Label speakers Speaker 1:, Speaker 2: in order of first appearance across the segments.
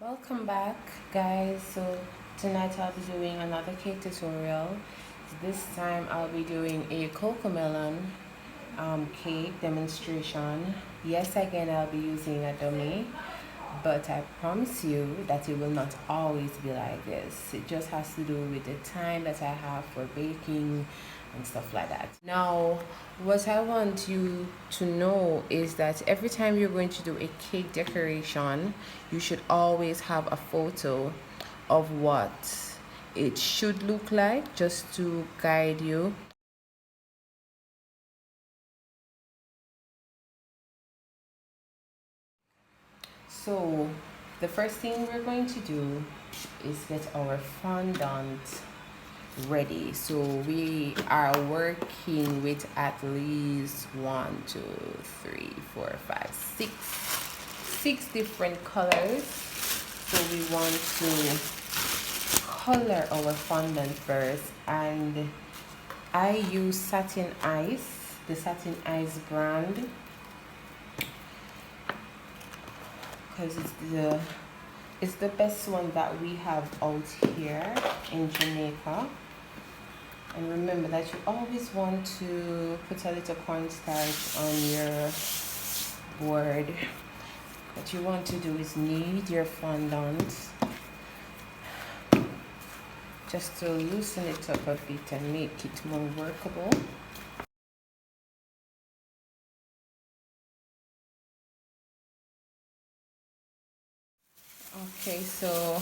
Speaker 1: Welcome back, guys. So tonight I'll be doing another cake tutorial. This time I'll be doing a cocoa melon cake demonstration. Yes, again I'll be using a dummy, but I promise you that it will not always be like this. It just has to do with the time that I have for baking and stuff like that. Now, what I want you to know is that every time you're going to do a cake decoration, you should always have a photo of what it should look like just to guide you. So, the first thing we're going to do is get our fondant ready. So we are working with at least 6 different colors. So we want to color our fondant first, and I use Satin Ice, the Satin Ice brand, because it's the best one that we have out here in Jamaica. And remember that you always want to put a little cornstarch on your board. What you want to do is knead your fondant just to loosen it up a bit and make it more workable. Okay, so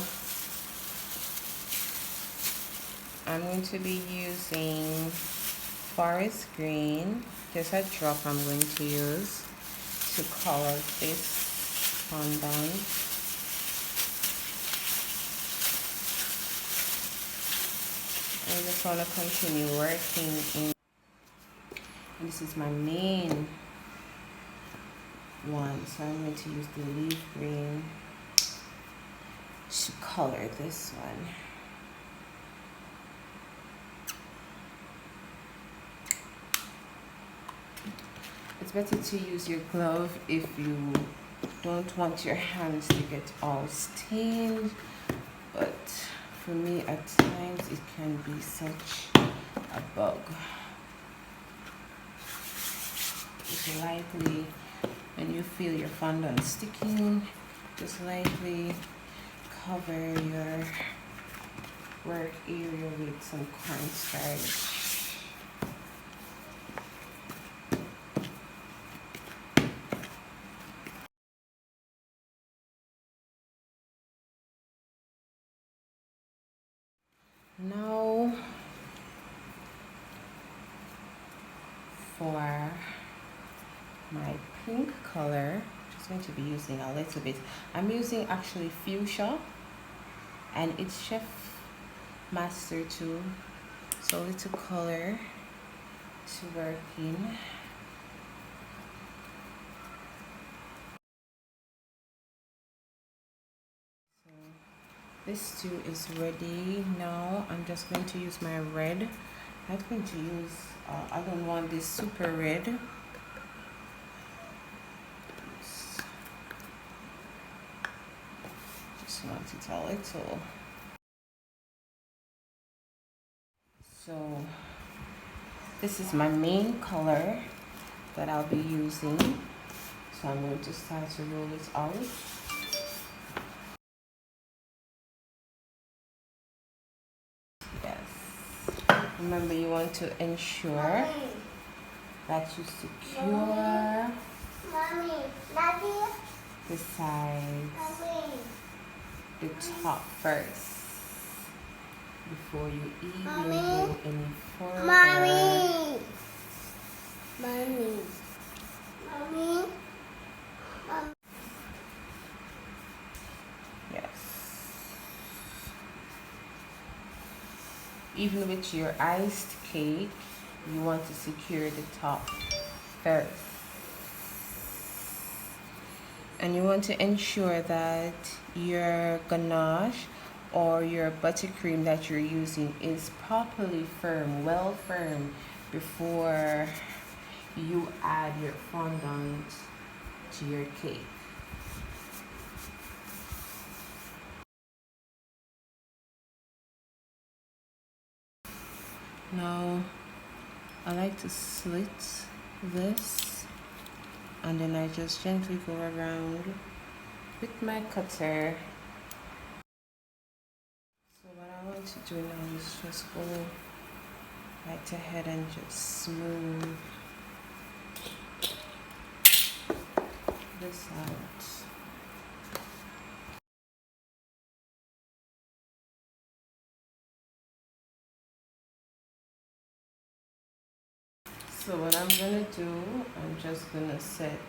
Speaker 1: I'm going to be using forest green. Just a drop I'm going to use to color this fondant. I just want to continue working in. This is my main one, so I'm going to use the leaf green to color this one. It's better to use your glove if you don't want your hands to get all stained, but for me at times it can be such a bug. Just lightly, when you feel your fondant sticking, just lightly cover your work area with some cornstarch. Now for my pink color, just going to be using a little bit. I'm using actually fuchsia, and it's Chef Master too, so little color to work in. So this too is ready. Now I'm just going to use my red. I'm going to use I don't want this super red. Just want it a little. So this is my main color that I'll be using. So I'm going to start to roll it out. Yes. Remember, you want to ensure that you secure the sides, the top first, before you even go any further. Mommy. Yes. Even with your iced cake, you want to secure the top first. And you want to ensure that your ganache or your buttercream that you're using is properly firm, well firm, before you add your fondant to your cake. Now I like to slit this, and then I just gently go around with my cutter. So what I want to do now is just go right ahead and just smooth this out. So what I'm gonna do, I'm just gonna set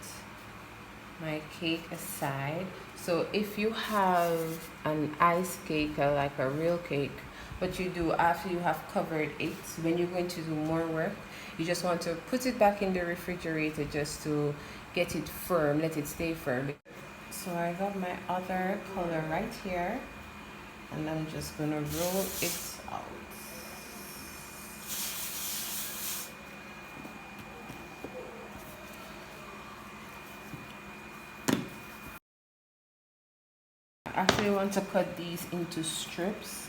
Speaker 1: my cake aside. So if you have an ice cake or like a real cake, what you do after you have covered it, when you're going to do more work, you just want to put it back in the refrigerator just to get it firm, let it stay firm. So I got my other color right here, and I'm just gonna roll it out. I actually want to cut these into strips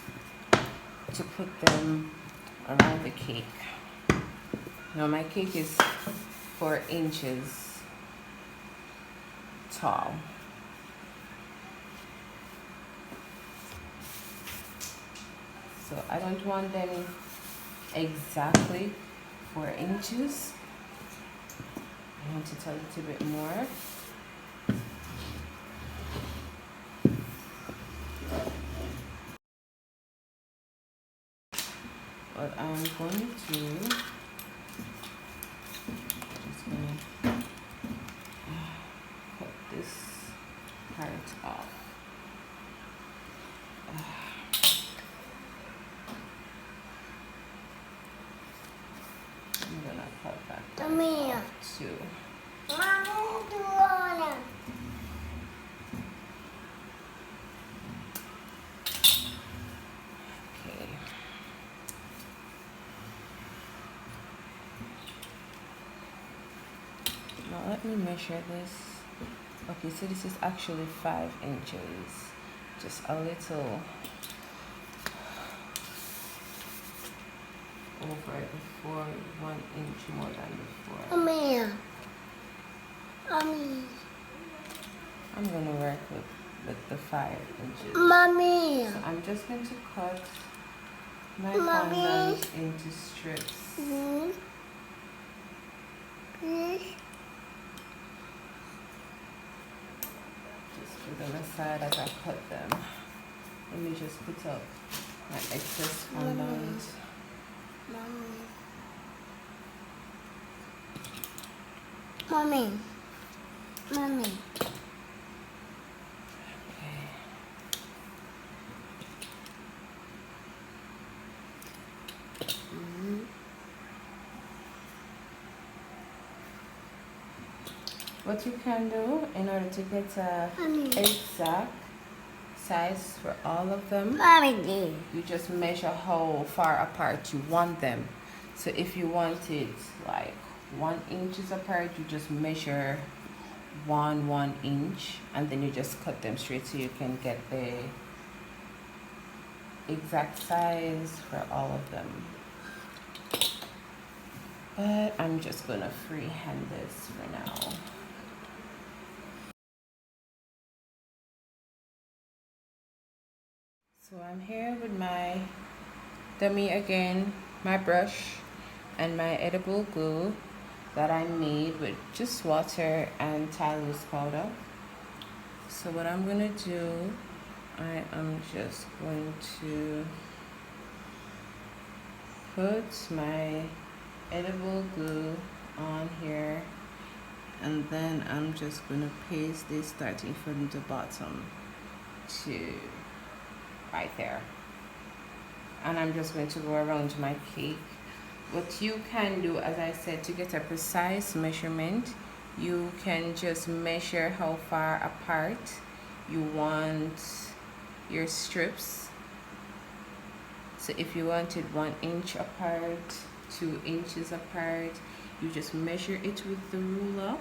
Speaker 1: to put them around the cake. Now my cake is 4 inches tall. So I don't want them exactly 4 inches. I want it a little bit more. What I'm going to just gonna cut this part off. I'm gonna cut that part off too. Okay. Now let me measure this. Okay, so this is actually 5 inches. Just a little over before, 1 inch more than before. I'm gonna work with the 5 inches.
Speaker 2: Mommy.
Speaker 1: So I'm just going to cut my fondant into strips. Just put them aside as I cut them. Let me just put up my excess fondant.
Speaker 2: Mommy.
Speaker 1: What you can do in order to get a exact size for all of them, you just measure how far apart you want them. So if you want it like 1 inches apart, you just measure 1 inch, and then you just cut them straight so you can get the exact size for all of them. But I'm just gonna freehand this for now. So I'm here with my dummy again, my brush, and my edible glue that I made with just water and Tyler's powder. So what I'm gonna do, I am just going to put my edible glue on here, and then I'm just gonna paste this starting from the bottom to right there, and I'm just going to go around my cake. What you can do, as I said, to get a precise measurement, you can just measure how far apart you want your strips. So if you want it 1 inch apart, 2 inches apart, you just measure it with the ruler,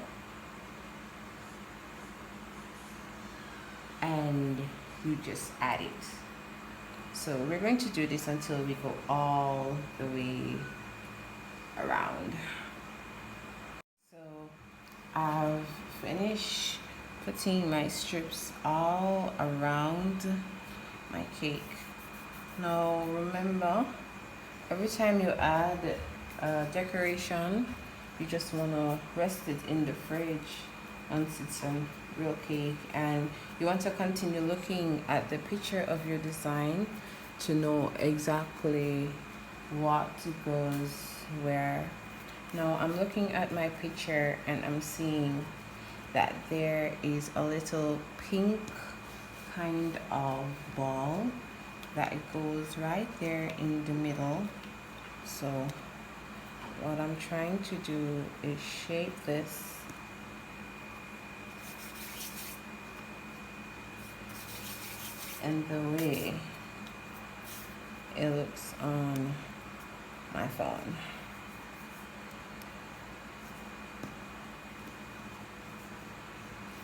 Speaker 1: and you just add it. So we're going to do this until we go all the way around. So I've finished putting my strips all around my cake. Now remember, every time you add decoration, you just want to rest it in the fridge once it's a real cake, and you want to continue looking at the picture of your design to know exactly what goes where. Now I'm looking at my picture and I'm seeing that there is a little pink kind of ball that goes right there in the middle. So what I'm trying to do is shape this in the way it looks on my phone.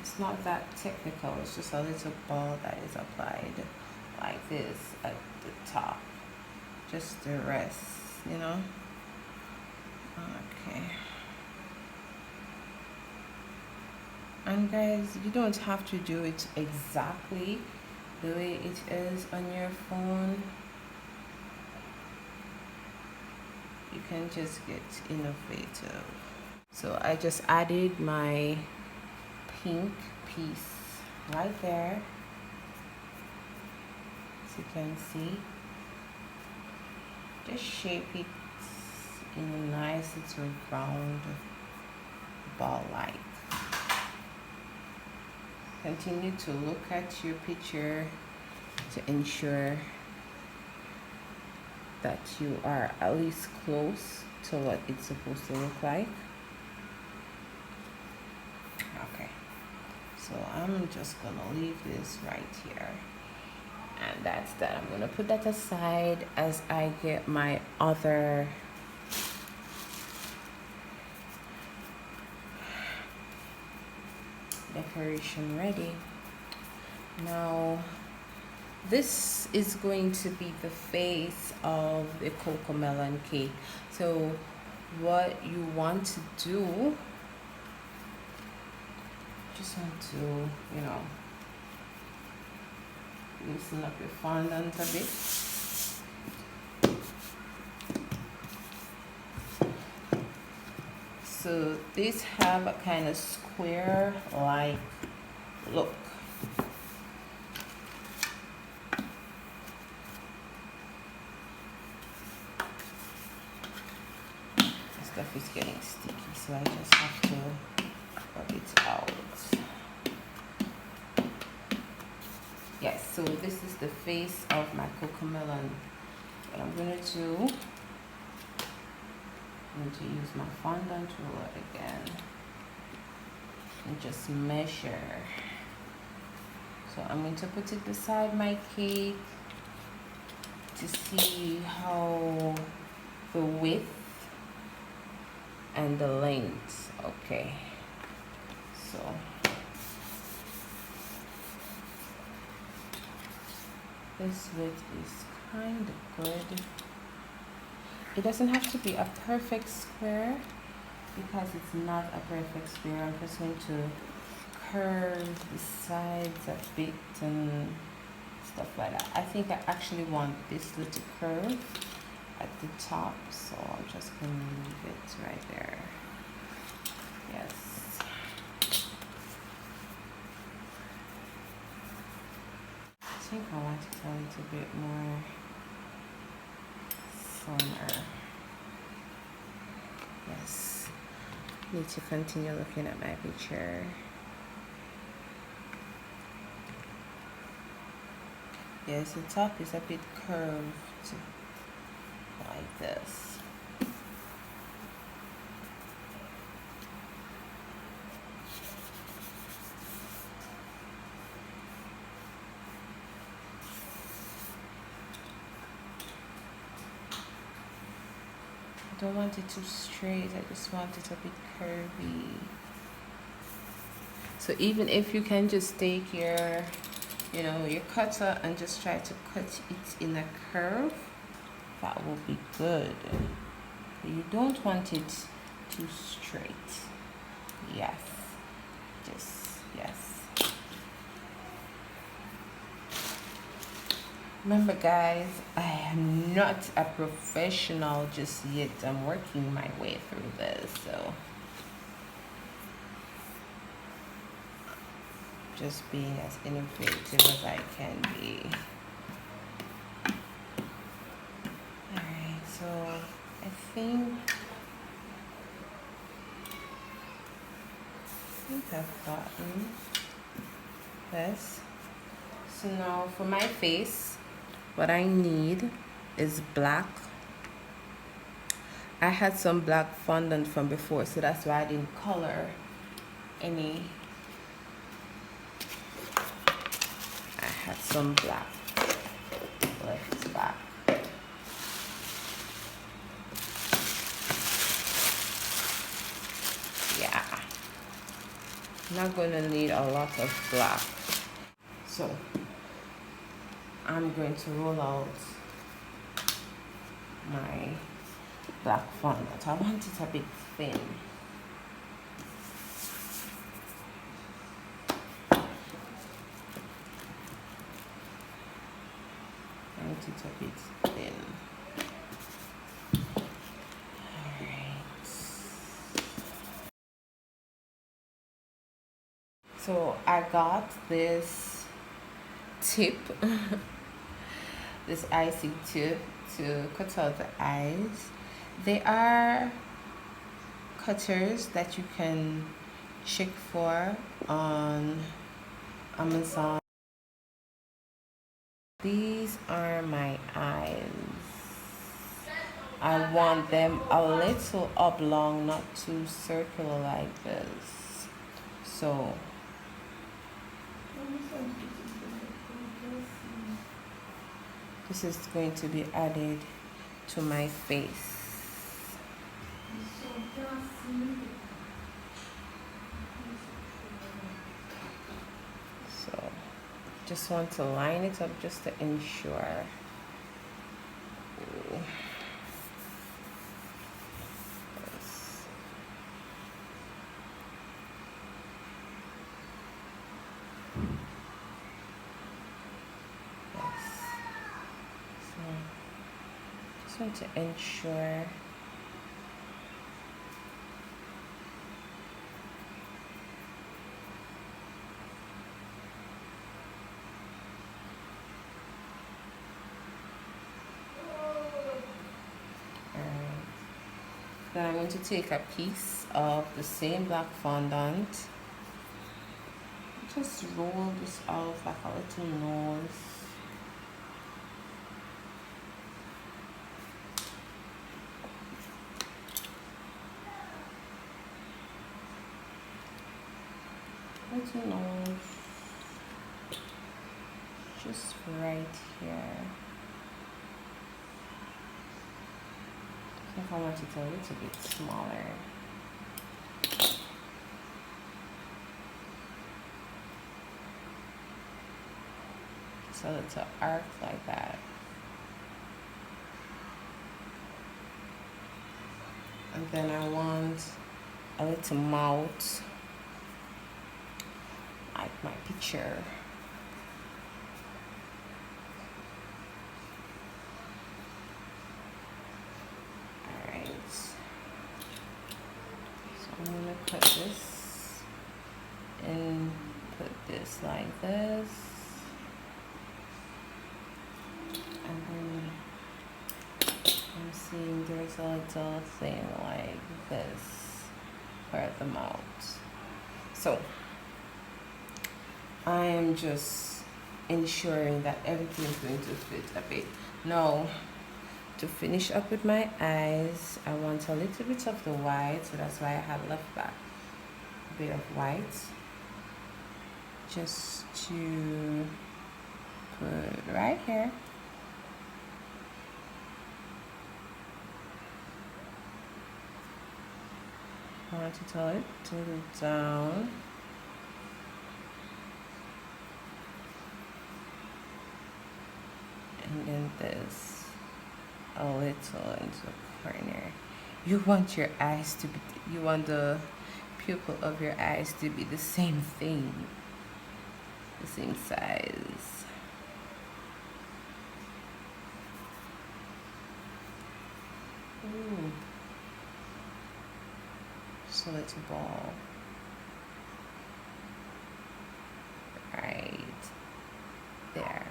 Speaker 1: It's not that technical, it's just a little ball that is applied like this at the top, just the rest, you know. Okay. And guys, you don't have to do it exactly the way it is on your phone. You can just get innovative. So I just added my pink piece right there, as you can see. Just shape it in a nice little round ball like. Continue to look at your picture to ensure that you are at least close to what it's supposed to look like. Okay, so I'm just gonna leave this right here, and that's that. I'm gonna put that aside as I get my other decoration ready. Now this is going to be the face of the cocoa melon cake. So what you want to do, just want to, you know, loosen up your fondant a bit. So these have a kind of square like look. Stuff is getting sticky, so I just have to rub it out. Yes, so this is the face of my cocoa melon. What I'm gonna do, I'm going to use my fondant ruler again and just measure. So I'm going to put it beside my cake to see how the width and the length. Okay, so this width is kind of good. It doesn't have to be a perfect square because it's not a perfect square. I'm just going to curve the sides a bit and stuff like that. I think I actually want this little curve at the top, so I'm just going to leave it right there. Yes. I think I want it a little bit more slimmer. Yes. Need to continue looking at my picture. Yes, the top is a bit curved like this. I don't want it too straight, I just want it a bit curvy. So even if you can just take your your cutter and just try to cut it in a curve. That will be good. You don't want it too straight. Yes, yes. Remember guys, I am not a professional just yet. I'm working my way through this, so just being as innovative as I can be. Alright, so I think I've gotten this. So now for my face, what I need is black. I had some black fondant from before, so that's why I didn't color any. I had some black left back. Yeah, I'm not gonna need a lot of black, so I'm going to roll out my black fondant. I want it a bit thin. I want it a bit thin. Alright. So I got this tip, this icy tip to cut out the eyes. They are cutters that you can check for on Amazon. These are my eyes. I want them a little oblong, not too circular like this. So this is going to be added to my face. So just want to line it up just to ensure. Just want to ensure then I'm going to take a piece of the same black fondant, just roll this out like a little nose. Little nose, just right here. I think I want it a little bit smaller. So it's an arc like that. And then I want a little mouth, like my picture. Alright. So I'm gonna cut this and put this like this. And then I'm seeing there's a little thing like this for the mouth. So I am just ensuring that everything is going to fit a bit. Now, to finish up with my eyes, I want a little bit of the white, so that's why I have left back a bit of white, just to put right here. I want to tell it to down. and then this a little into the corner. You want your eyes to be, you want the pupil of your eyes to be the same thing, the same size. Ooh. Just a little ball. Right there.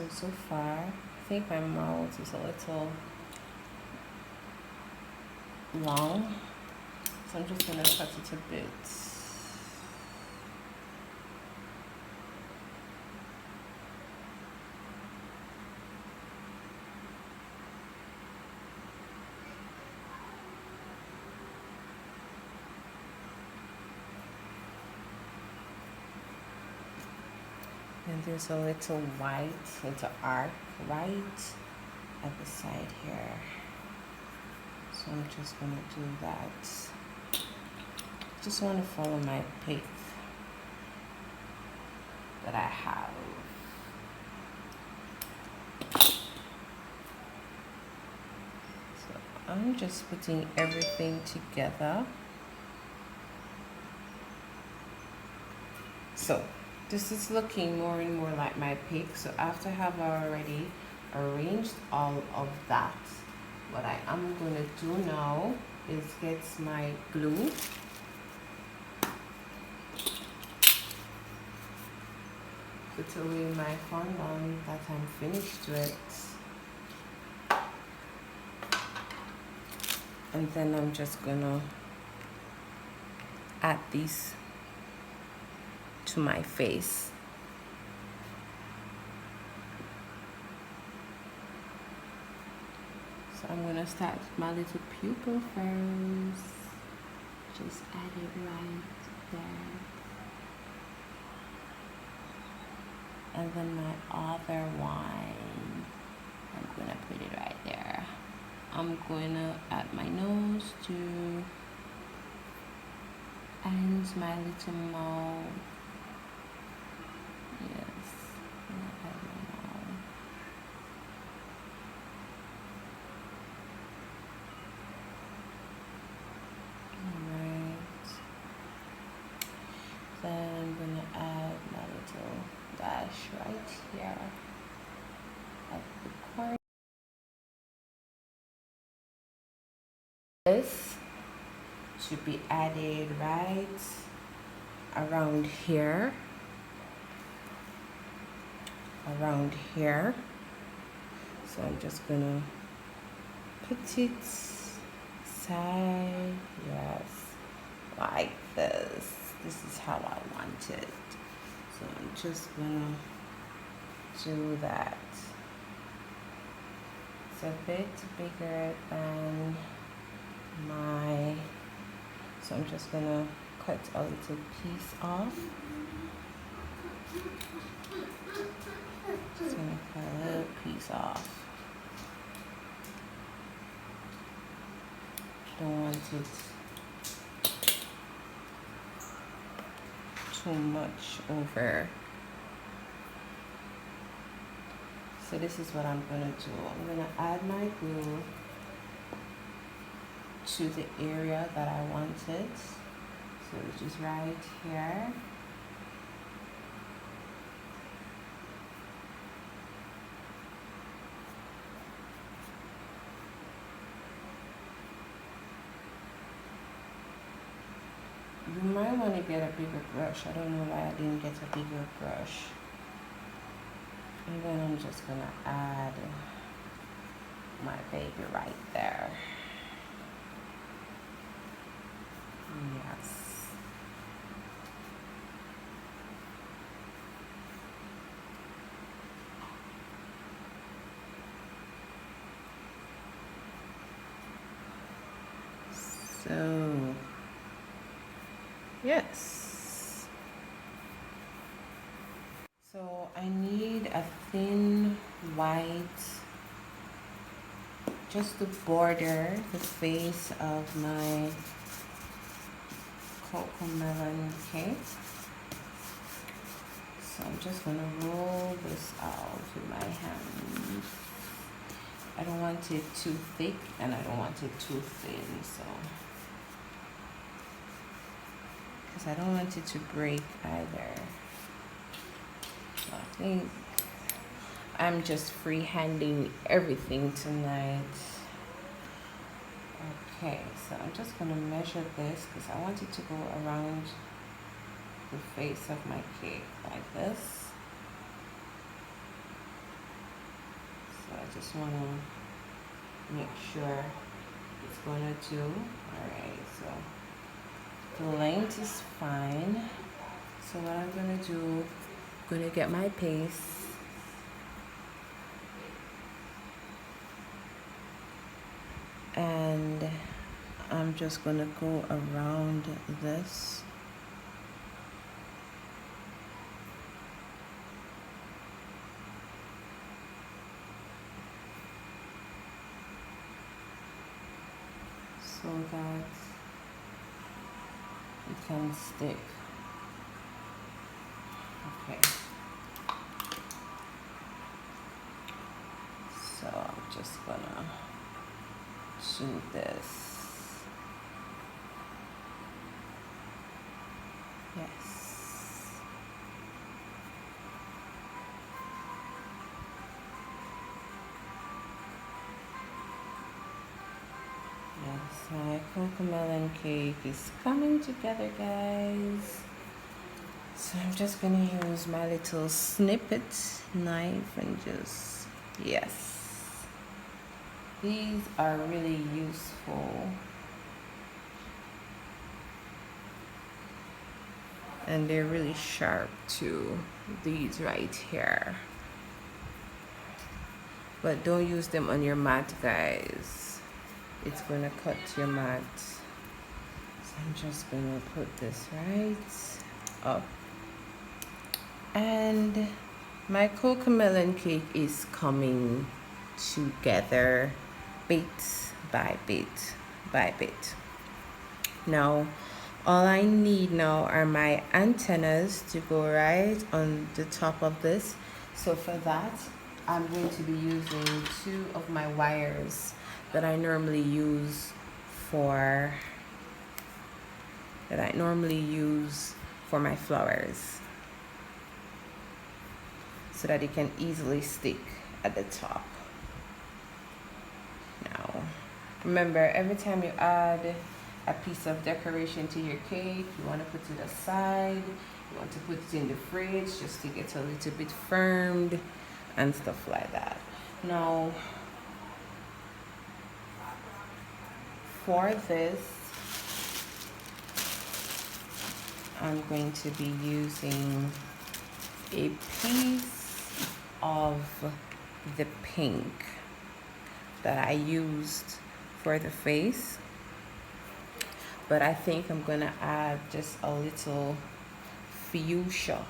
Speaker 1: So far, I think my mouth is a little long, so I'm just gonna cut it a bit. And there's a little white, little arc right at the side here. So I'm just gonna do that. Just want to follow my path that I have. So I'm just putting everything together. So this is looking more and more like my pick. So after I have already arranged all of that, what I am going to do now is get my glue. Put away my fondant that I'm finished with. And then I'm just going to add this to my face. So I'm gonna start with my little pupil first. Just add it right there. And then my other one, I'm gonna put it right there. I'm gonna add my nose too. And my little mouth. Yes, I'm gonna add my mouth. Alright. Then I'm gonna add my little dash right here at the corner. This should be added right around here. Around here. So I'm just gonna put it side, yes, like this. This is how I want it. So I'm just gonna do that. It's a bit bigger than my, so I'm just gonna cut a little piece off. Just gonna cut a little piece off. Don't want it too much over. So this is what I'm gonna do. I'm gonna add my glue to the area that I wanted. So which is right here. You might want to get a bigger brush. I don't know why I didn't get a bigger brush. And then I'm just gonna add my baby right there. Yes. So, yes. So I need a thin white just to border the face of my cocoa melon cake. So I'm just gonna roll this out with my hands. I don't want it too thick and I don't want it too thin, so because I don't want it to break either. So I think I'm just freehanding everything tonight. Okay, so I'm just gonna measure this because I want it to go around the face of my cake like this. So I just want to make sure it's gonna do. Alright, so the length is fine. So what I'm gonna do, I'm gonna get my paste and I'm just gonna go around this. So that it can stick. Okay. So I'm just gonna shoot this. Yes. Yes, my cocoa melon cake is coming together, guys. So I'm just gonna use my little snippet knife and just, yes. These are really useful. And they're really sharp too, these right here. But don't use them on your mat, guys. It's gonna cut your mat. So I'm just gonna put this right up. And my cocoa melon cake is coming together bit by bit by bit. Now, all I need now are my antennas to go right on the top of this. So for that, I'm going to be using 2 of my wires that I normally use for my flowers, so that it can easily stick at the top. Now, remember, every time you add a piece of decoration to your cake, you want to put it aside, you want to put it in the fridge just to get a little bit firmed and stuff like that. Now, for this, I'm going to be using a piece of the pink that I used for the face, but I think I'm gonna add just a little fuchsia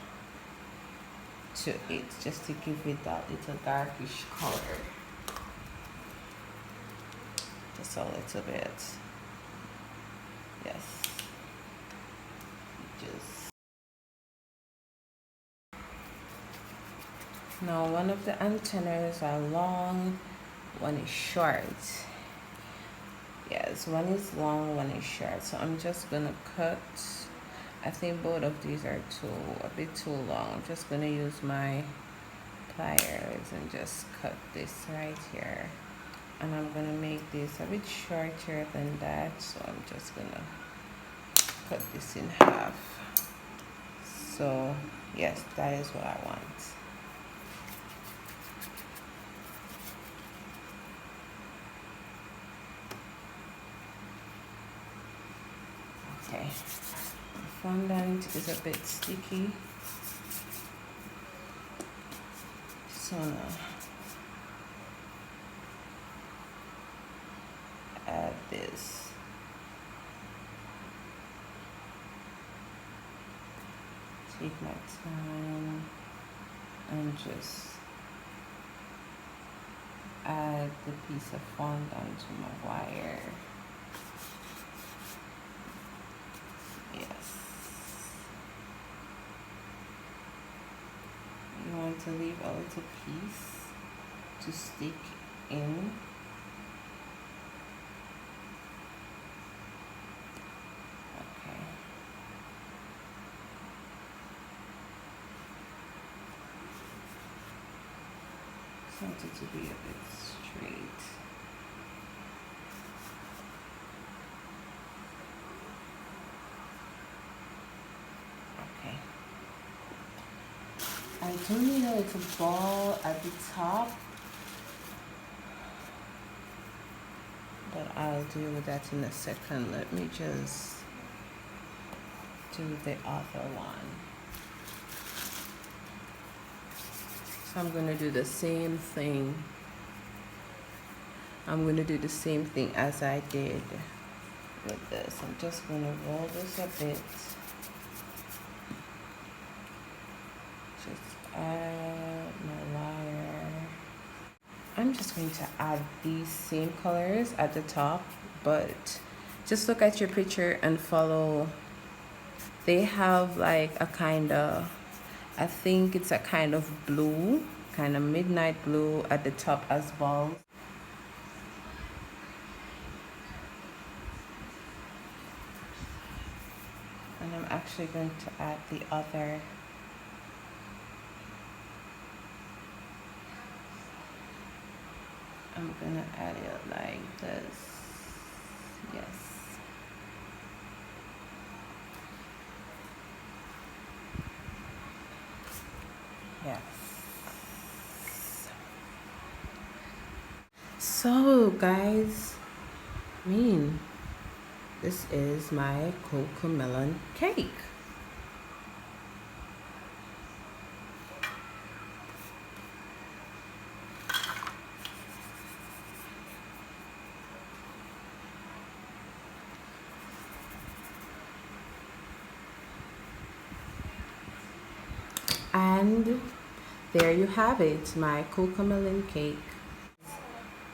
Speaker 1: to it just to give it that little darkish color, just a little bit. Yes, just now one of the antennas are long, one is short. Yes, one is long, one is short. So I'm just gonna cut, I think both of these are a bit too long. I'm just gonna use my pliers and just cut this right here. And I'm gonna make this a bit shorter than that. So I'm just gonna cut this in half. So yes, that is what I want. Okay, the fondant is a bit sticky, so now add this. Take my time and just add the piece of fondant to my wire. Yes. You want to leave a little piece to stick in. Okay. Just want it to be a bit straight. Okay. I do need a little ball at the top, but I'll deal with that in a second. Let me just do the other one. So I'm going to do the same thing. I'm going to do the same thing as I did with this. I'm just going to roll this a bit. Just add my wire. I'm just going to add these same colors at the top, but just look at your picture and follow. They have like a kind of, I think it's a kind of blue, kind of midnight blue at the top as balls. And I'm actually going to add the other. I'm gonna add it like this. Yes. Yes. So guys, this is my Coco melon cake. And there you have it, my Coco melon cake.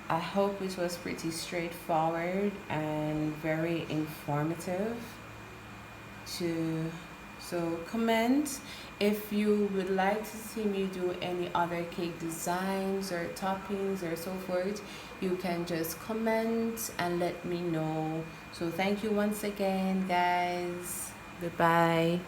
Speaker 1: I hope it was pretty straightforward and very informative. So comment if you would like to see me do any other cake designs or toppings or so forth. You can just comment and let me know. So thank you once again, guys. Goodbye.